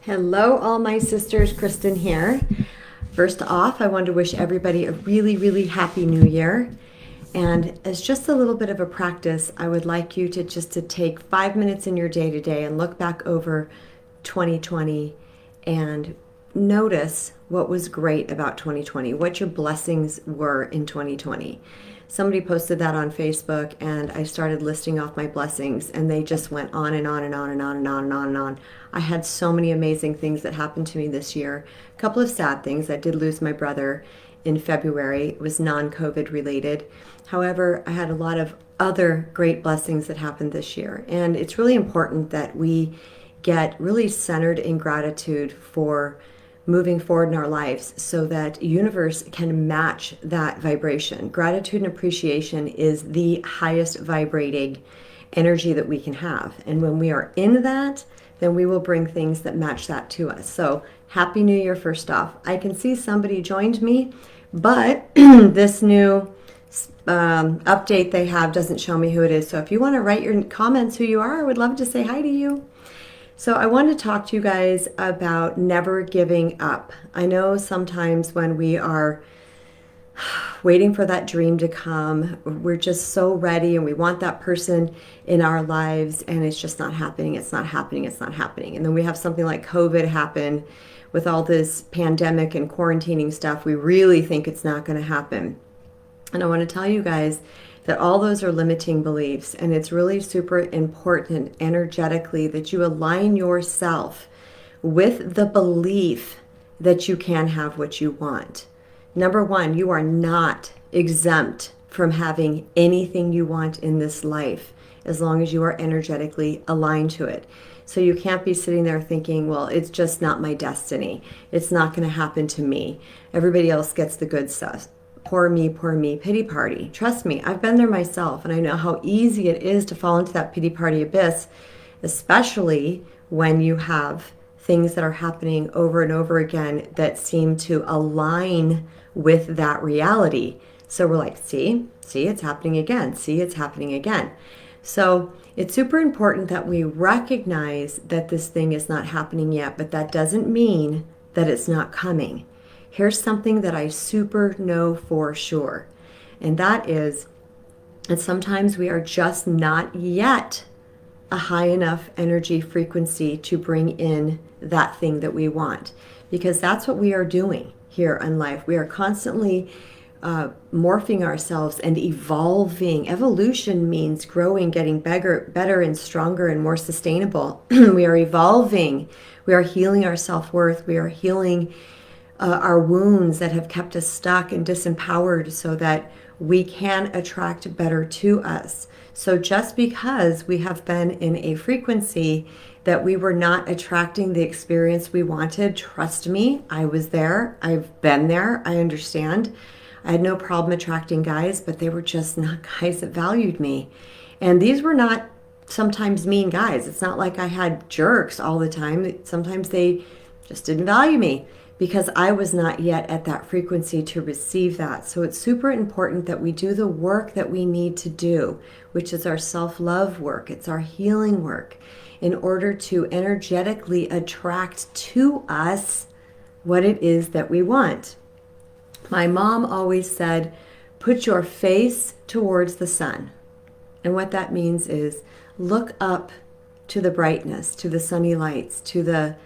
Hello, all my sisters. Kristen here. First off, I want to wish everybody a really, really happy new year. And as just a little bit of a practice, I would like you to take 5 minutes in your day today and look back over 2020 and notice what was great about 2020, what your blessings were in 2020. Somebody posted that on Facebook, and I started listing off my blessings, and they just went on and on and on and on and on and on and on. I had so many amazing things that happened to me this year. A couple of sad things. I did lose my brother in February. It was non-COVID related. However, I had a lot of other great blessings that happened this year. And it's really important that we get really centered in gratitude for moving forward in our lives so that universe can match that vibration. Gratitude and appreciation is the highest vibrating energy that we can have. And when we are in that, then we will bring things that match that to us. So Happy New Year, first off. I can see somebody joined me, but this new update they have doesn't show me who it is. So if you want to write your comments who you are, I would love to say hi to you. So I want to talk to you guys about never giving up. I know sometimes when we are waiting for that dream to come, we're just so ready and we want that person in our lives, and it's just not happening. It's not happening. It's not happening. And then we have something like COVID happen with all this pandemic and quarantining stuff. We really think it's not going to happen. And I want to tell you guys that all those are limiting beliefs, and it's really super important energetically that you align yourself with the belief that you can have what you want. Number one, you are not exempt from having anything you want in this life as long as you are energetically aligned to it. So you can't be sitting there thinking, well, it's just not my destiny. It's not going to happen to me. Everybody else gets the good stuff. Poor me, pity party. Trust me, I've been there myself, and I know how easy it is to fall into that pity party abyss, especially when you have things that are happening over and over again that seem to align with that reality. So we're like, see, it's happening again. See, it's happening again. So it's super important that we recognize that this thing is not happening yet, but that doesn't mean that it's not coming. Here's something that I super know for sure, and that is that sometimes we are just not yet a high enough energy frequency to bring in that thing that we want, because that's what we are doing here in life. We are constantly morphing ourselves and evolving. Evolution means growing, getting better and stronger and more sustainable. We are evolving. We are healing our self-worth. We are healing our wounds that have kept us stuck and disempowered so that we can attract better to us. So just because we have been in a frequency that we were not attracting the experience we wanted, trust me, I was there. I've been there. I understand. I had no problem attracting guys, but they were just not guys that valued me. And these were not sometimes mean guys. It's not like I had jerks all the time. Sometimes they just didn't value me, because I was not yet at that frequency to receive that. So it's super important that we do the work that we need to do, which is our self-love work. It's our healing work in order to energetically attract to us what it is that we want. My mom always said, put your face towards the sun. And what that means is look up to the brightness, to the sunny lights, to the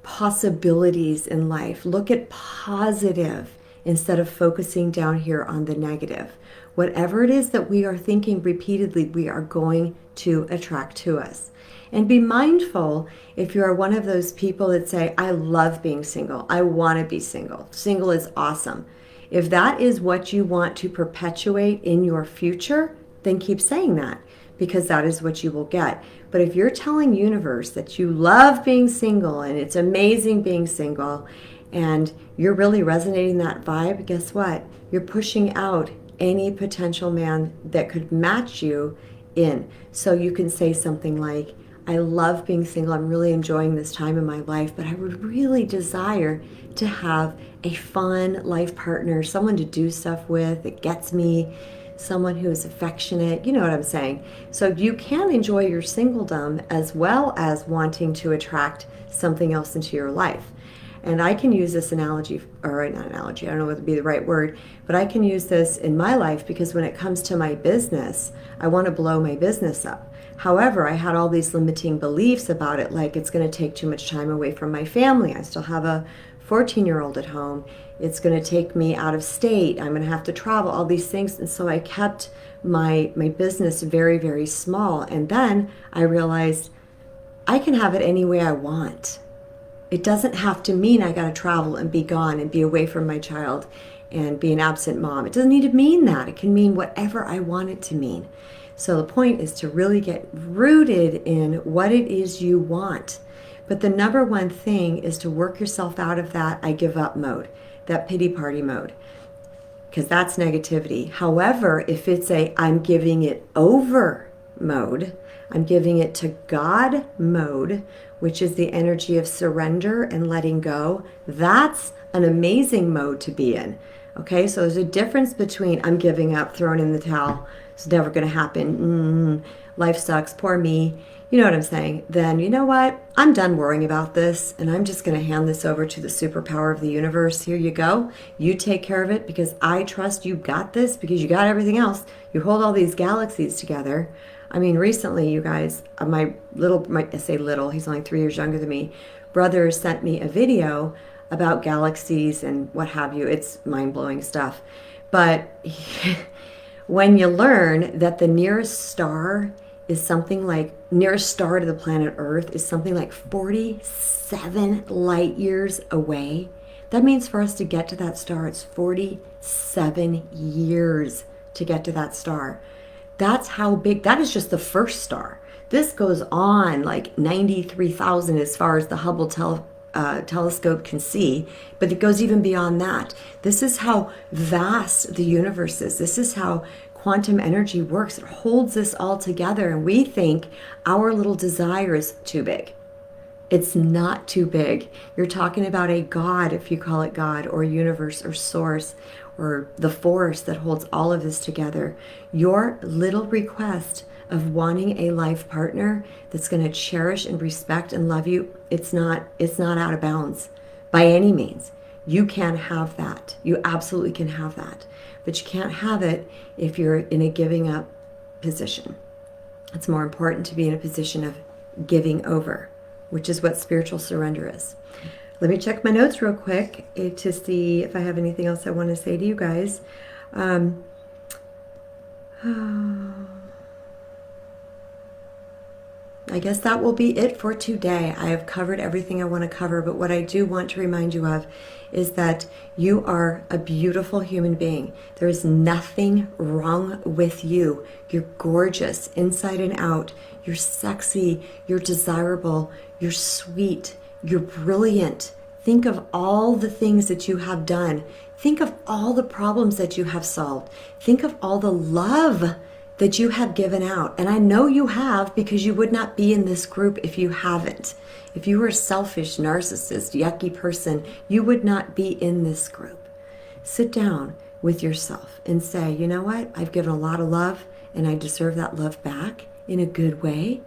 possibilities in life. Look at positive instead of focusing down here on the negative. Whatever it is that we are thinking repeatedly, we are going to attract to us. And be mindful if you are one of those people that say, I love being single. I want to be single. Single is awesome. If that is what you want to perpetuate in your future, then keep saying that, because that is what you will get. But if you're telling universe that you love being single and it's amazing being single, and you're really resonating that vibe, guess what? You're pushing out any potential man that could match you in. So you can say something like, I love being single. I'm really enjoying this time in my life, but I would really desire to have a fun life partner, someone to do stuff with that gets me someone who is affectionate. You know what I'm saying? So you can enjoy your singledom as well as wanting to attract something else into your life. And I can use this analogy, or not analogy, I don't know what would be the right word, but I can use this in my life because when it comes to my business, I want to blow my business up. However, I had all these limiting beliefs about it, like it's going to take too much time away from my family. I still have a 14-year-old at home. It's going to take me out of state. I'm going to have to travel, all these things. And so I kept my business very, very small. And then I realized I can have it any way I want. It doesn't have to mean I got to travel and be gone and be away from my child and be an absent mom. It doesn't need to mean that. It can mean whatever I want it to mean. So the point is to really get rooted in what it is you want. But the number one thing is to work yourself out of that I give up mode, that pity party mode, because that's negativity. However, if it's a I'm giving it over mode, I'm giving it to God mode, which is the energy of surrender and letting go, that's an amazing mode to be in. Okay, so there's a difference between I'm giving up, throwing in the towel, it's never going to happen, life sucks, poor me, you know what I'm saying? Then, you know what? I'm done worrying about this, and I'm just going to hand this over to the superpower of the universe. Here you go. You take care of it because I trust you got this, because you got everything else. You hold all these galaxies together. I mean, recently, you guys, I say little, he's only 3 years younger than me, brother sent me a video about galaxies and what have you. It's mind-blowing stuff. But when you learn that the nearest star is something like, nearest star to the planet Earth is something like 47 light years away, that means for us to get to that star, it's 47 years to get to that star. That's how big, that is just the first star. This goes on like 93,000 as far as the Hubble telescope can see, but it goes even beyond that. This is how vast the universe is. This is how quantum energy works. It holds this all together, and we think our little desire is too big. It's not too big. You're talking about a God, if you call it God, or universe, or source, or the force that holds all of this together. Your little request of wanting a life partner that's going to cherish and respect and love you, it's not out of bounds by any means. You can have that. You absolutely can have that. But you can't have it if you're in a giving up position. It's more important to be in a position of giving over, which is what spiritual surrender is. Let me check my notes real quick to see if I have anything else I want to say to you guys. I guess that will be it for today. I have covered everything I want to cover, but what I do want to remind you of is that you are a beautiful human being. There is nothing wrong with you. You're gorgeous inside and out. You're sexy. You're desirable. You're sweet. You're brilliant. Think of all the things that you have done. Think of all the problems that you have solved. Think of all the love that you have given out. And I know you have, because you would not be in this group if you haven't. If you were a selfish, narcissist, yucky person, you would not be in this group. Sit down with yourself and say, you know what? I've given a lot of love and I deserve that love back in a good way.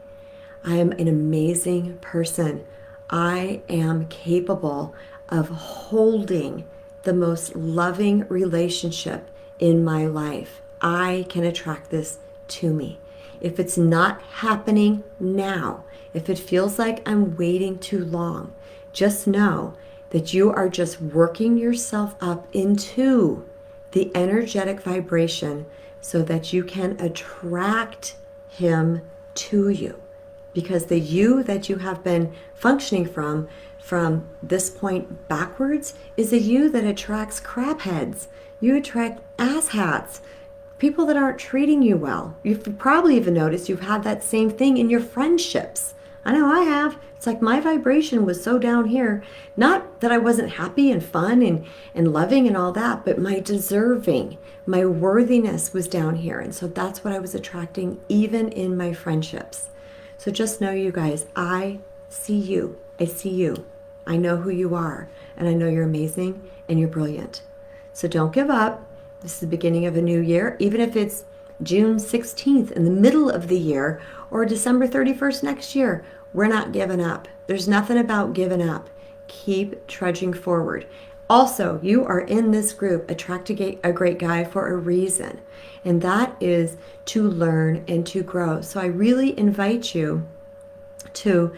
I am an amazing person. I am capable of holding the most loving relationship in my life. I can attract this to me. If it's not happening now, if it feels like I'm waiting too long, just know that you are just working yourself up into the energetic vibration so that you can attract him to you. Because the you that you have been functioning from this point backwards is a you that attracts crap heads. You attract asshats. People that aren't treating you well. You've probably even noticed you've had that same thing in your friendships. I know I have. It's like my vibration was so down here. Not that I wasn't happy and fun and loving and all that, but my deserving, my worthiness was down here. And so that's what I was attracting even in my friendships. So just know, you guys, I see you. I see you. I know who you are. And I know you're amazing and you're brilliant. So don't give up. This is the beginning of a new year. Even if it's June 16th in the middle of the year or December 31st next year, we're not giving up. There's nothing about giving up. Keep trudging forward. Also, you are in this group, Attract a Great Guy, for a reason, and that is to learn and to grow. So I really invite you to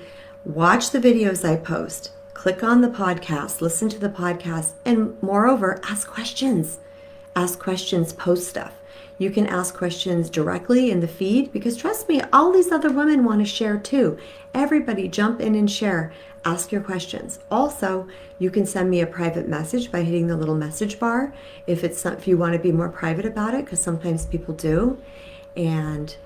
watch the videos I post, click on the podcast, listen to the podcast, and moreover, ask questions. Ask questions, post stuff. You can ask questions directly in the feed because trust me, all these other women want to share too. Everybody jump in and share. Ask your questions. Also, you can send me a private message by hitting the little message bar if you want to be more private about it, because sometimes people do. And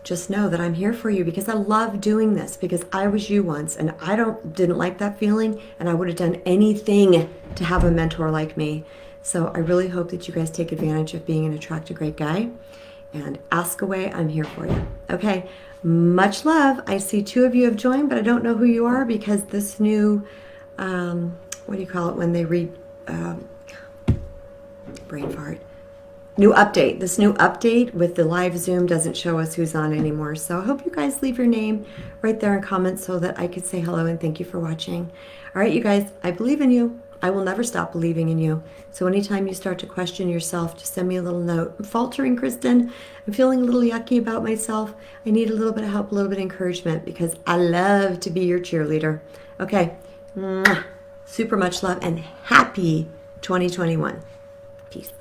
just know that I'm here for you because I love doing this, because I was you once and I didn't like that feeling, and I would have done anything to have a mentor like me. So I really hope that you guys take advantage of being an Attract a Great Guy and ask away. I'm here for you. Okay. Much love. I see 2 of you have joined, but I don't know who you are because this new, what do you call it when they read, brain fart, new update. This new update with the live Zoom doesn't show us who's on anymore. So I hope you guys leave your name right there in comments so that I could say hello and thank you for watching. All right, you guys, I believe in you. I will never stop believing in you. So anytime you start to question yourself, just send me a little note. I'm faltering, Kristen. I'm feeling a little yucky about myself. I need a little bit of help, a little bit of encouragement, because I love to be your cheerleader. Okay. Mwah. Super much love and happy 2021. Peace.